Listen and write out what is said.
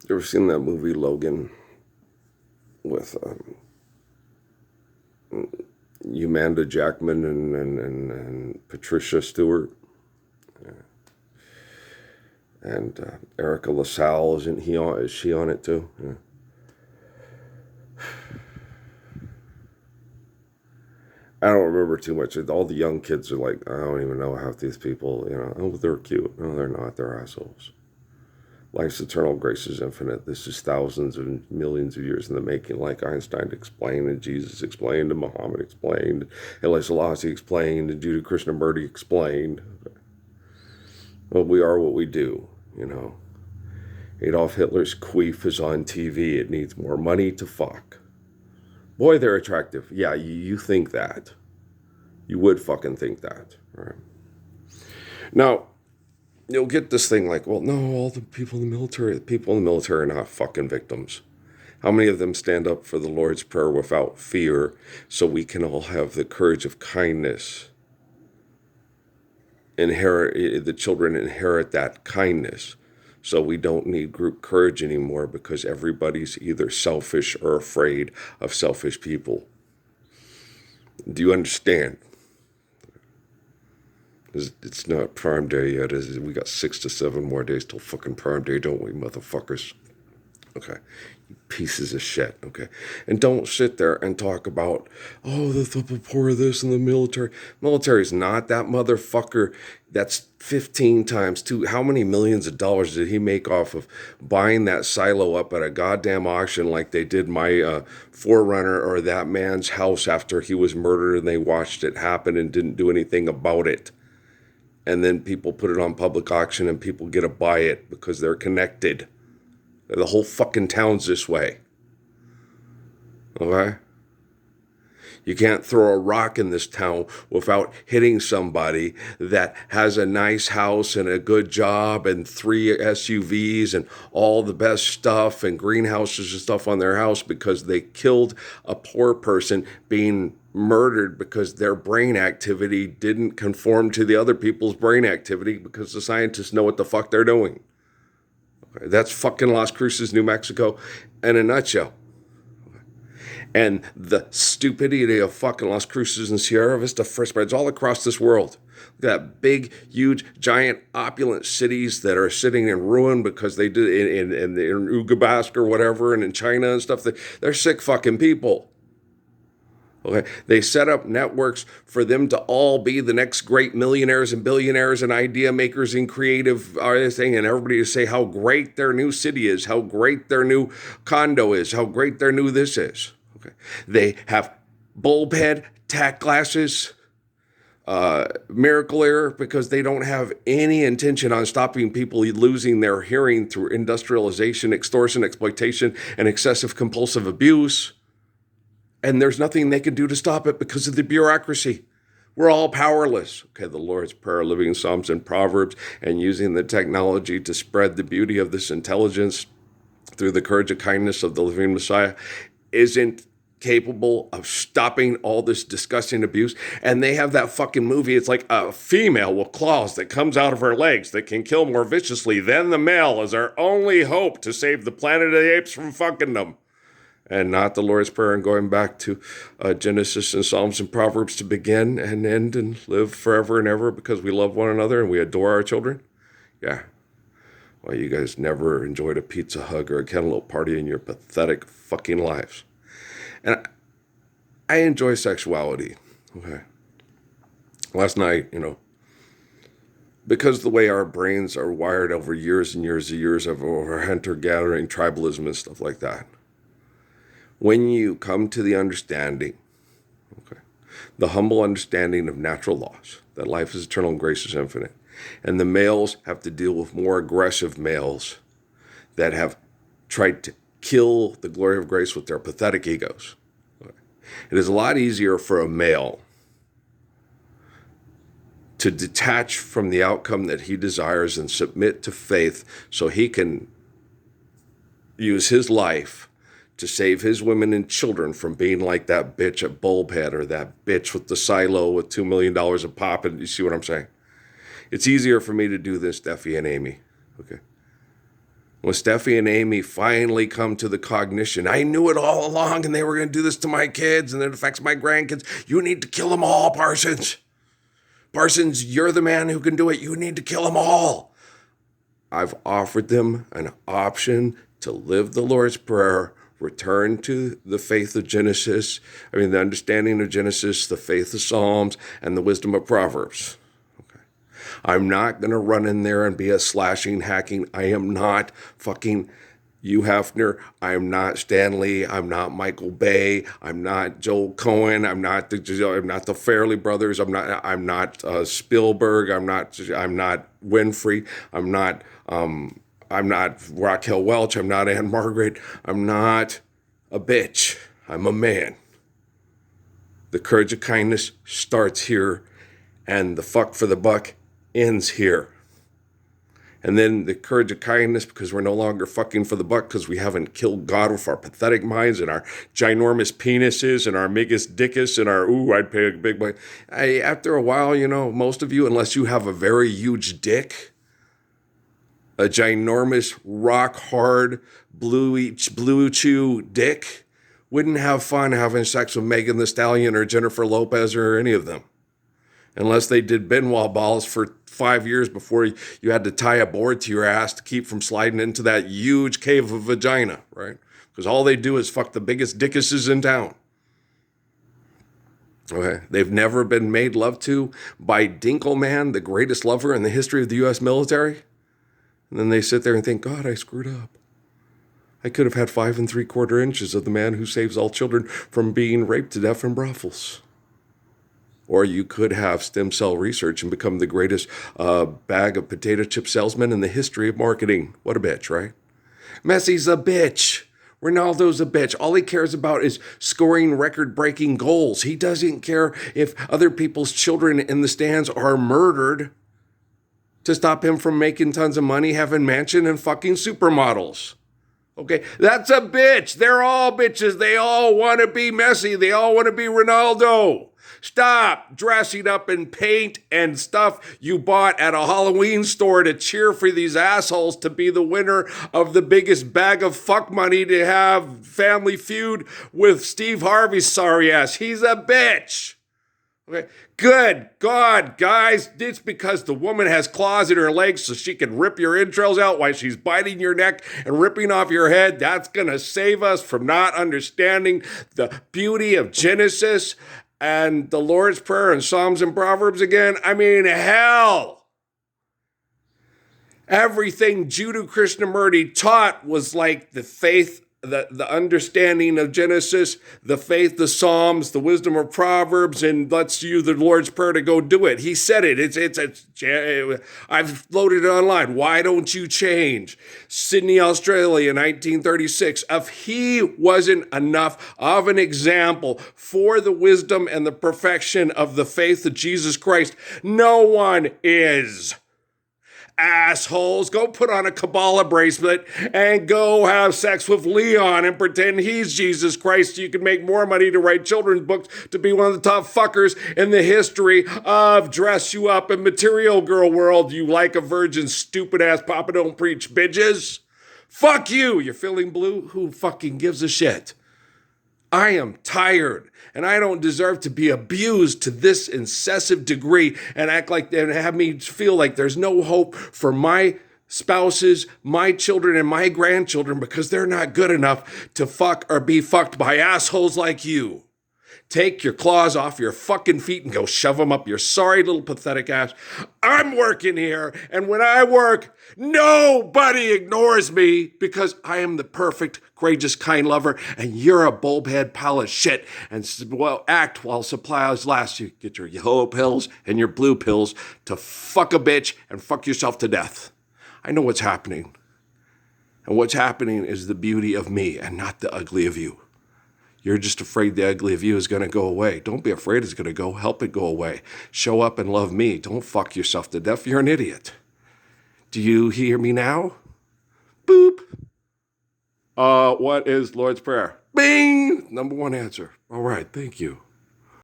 You ever seen that movie Logan with Amanda Jackman and Patricia Stewart? And Erica LaSalle, is she on it too? Yeah. I don't remember too much. All the young kids are like, I don't even know half these people. Oh, they're cute. No, they're not. They're assholes. Life's eternal, grace is infinite. This is thousands and millions of years in the making, like Einstein explained, and Jesus explained, and Muhammad explained, Haile Selassie explained, and Judah Krishnamurti explained. Well, we are what we do. Adolf Hitler's queef is on TV. It needs more money to fuck. Boy, they're attractive. Yeah, you think that. You would fucking think that. Right? Now, you'll get this thing like, well, no, all the people in the military are not fucking victims. How many of them stand up for the Lord's Prayer without fear so we can all have the courage of kindness? The children inherit that kindness. So we don't need group courage anymore because everybody's either selfish or afraid of selfish people. Do you understand? It's not Prime Day yet. We got 6 to 7 more days till fucking Prime Day, don't we, motherfuckers? Okay. You pieces of shit, okay? And don't sit there and talk about, oh, the poor this and the military. Military's not that motherfucker. That's 15 times 2. How many millions of dollars did he make off of buying that silo up at a goddamn auction like they did my Forerunner or that man's house after he was murdered and they watched it happen and didn't do anything about it? And then people put it on public auction and people get to buy it because they're connected. The whole fucking town's this way. Okay? You can't throw a rock in this town without hitting somebody that has a nice house and a good job and 3 SUVs and all the best stuff and greenhouses and stuff on their house because they killed a poor person being murdered because their brain activity didn't conform to the other people's brain activity because the scientists know what the fuck they're doing. That's fucking Las Cruces, New Mexico, in a nutshell. And the stupidity of fucking Las Cruces and Sierra Vista spreads all across this world. Look at that big, huge, giant, opulent cities that are sitting in ruin because they did in Ugabask or whatever, and in China and stuff. They're sick fucking people. Okay, they set up networks for them to all be the next great millionaires and billionaires and idea makers and creative everything, and everybody to say how great their new city is, how great their new condo is, how great their new this is. Okay, they have bulb head, tack glasses, miracle ear because they don't have any intention on stopping people losing their hearing through industrialization, extortion, exploitation, and excessive compulsive abuse. And there's nothing they can do to stop it because of the bureaucracy. We're all powerless. Okay, the Lord's Prayer, living Psalms and Proverbs, and using the technology to spread the beauty of this intelligence through the courage and kindness of the living Messiah isn't capable of stopping all this disgusting abuse. And they have that fucking movie. It's like a female with claws that comes out of her legs that can kill more viciously than the male as our only hope to save the planet of the apes from fucking them. And not the Lord's Prayer and going back to Genesis and Psalms and Proverbs to begin and end and live forever and ever because we love one another and we adore our children? Yeah. Well, you guys never enjoyed a pizza hug or a cantaloupe party in your pathetic fucking lives. And I enjoy sexuality. Okay. Last night, because the way our brains are wired over years and years and years of over hunter-gathering tribalism and stuff like that, when you come to the understanding, the humble understanding of natural laws, that life is eternal and grace is infinite, and the males have to deal with more aggressive males that have tried to kill the glory of grace with their pathetic egos. It is a lot easier for a male to detach from the outcome that he desires and submit to faith so he can use his life to save his women and children from being like that bitch at Bulbhead or that bitch with the silo with $2 million a pop. And you see what I'm saying? It's easier for me to do this, Steffi and Amy. Okay. When Steffi and Amy finally come to the cognition, I knew it all along and they were going to do this to my kids and it affects my grandkids. You need to kill them all, Parsons. Parsons, you're the man who can do it. You need to kill them all. I've offered them an option to live the Lord's Prayer, return to the faith of Genesis, the understanding of Genesis, the faith of Psalms, and the wisdom of Proverbs. I'm not going to run in there and be a slashing, hacking. I am not fucking Hugh Hefner. I'm not Stanley. I'm not Michael Bay. I'm not Joel Cohen. I'm not the Farrelly brothers. I'm not Spielberg. I'm not Winfrey. I'm not Raquel Welch. I'm not Anne Margaret. I'm not a bitch. I'm a man. The courage of kindness starts here, and the fuck for the buck ends here. And then the courage of kindness, because we're no longer fucking for the buck, because we haven't killed God with our pathetic minds and our ginormous penises and our biggest dickus and our, I'd pay a big money. After a while, most of you, unless you have a very huge dick, a ginormous, rock-hard, blue chew dick, wouldn't have fun having sex with Megan Thee Stallion or Jennifer Lopez or any of them. Unless they did Benoit balls for 5 years before you had to tie a board to your ass to keep from sliding into that huge cave of vagina, right? Because all they do is fuck the biggest dickuses in town. Okay, they've never been made love to by Dinkelman, the greatest lover in the history of the U.S. military. And then they sit there and think, God, I screwed up. I could have had 5 3/4 inches of the man who saves all children from being raped to death in brothels. Or you could have stem cell research and become the greatest bag of potato chip salesman in the history of marketing. What a bitch, right? Messi's a bitch. Ronaldo's a bitch. All he cares about is scoring record-breaking goals. He doesn't care if other people's children in the stands are murdered to stop him from making tons of money, having mansion and fucking supermodels. Okay, that's a bitch. They're all bitches. They all want to be Messi. They all want to be Ronaldo. Stop dressing up in paint and stuff you bought at a Halloween store to cheer for these assholes to be the winner of the biggest bag of fuck money to have Family Feud with Steve Harvey's sorry ass. He's a bitch. Okay, good God, guys, it's because the woman has claws in her legs so she can rip your entrails out while she's biting your neck and ripping off your head. That's going to save us from not understanding the beauty of Genesis and the Lord's Prayer and Psalms and Proverbs again. Hell. Everything Judeo Krishnamurti taught was like the faith, the understanding of Genesis, the faith, the Psalms, the wisdom of Proverbs, and let's use the Lord's Prayer to go do it. He said it. I've loaded it online. Why don't you change? Sydney, Australia, 1936. If he wasn't enough of an example for the wisdom and the perfection of the faith of Jesus Christ, no one is. Assholes, go put on a Kabbalah bracelet and go have sex with Leon and pretend he's Jesus Christ so you can make more money to write children's books to be one of the top fuckers in the history of dress you up in material girl world, you like a virgin, stupid ass Papa don't preach bitches. Fuck you. You're feeling blue? Who fucking gives a shit? I am tired, and I don't deserve to be abused to this incessive degree and have me feel like there's no hope for my spouses, my children, and my grandchildren because they're not good enough to fuck or be fucked by assholes like you. Take your claws off your fucking feet and go shove them up your sorry little pathetic ass. I'm working here, and when I work, nobody ignores me because I am the perfect, courageous, kind lover, and you're a bulbhead pile of shit. And act while supplies last. You get your yellow pills and your blue pills to fuck a bitch and fuck yourself to death. I know what's happening. And what's happening is the beauty of me and not the ugly of you. You're just afraid the ugly of you is going to go away. Don't be afraid it's going to go. Help it go away. Show up and love me. Don't fuck yourself to death. You're an idiot. Do you hear me now? Boop. What is Lord's Prayer? Bing! Number one answer. All right, thank you.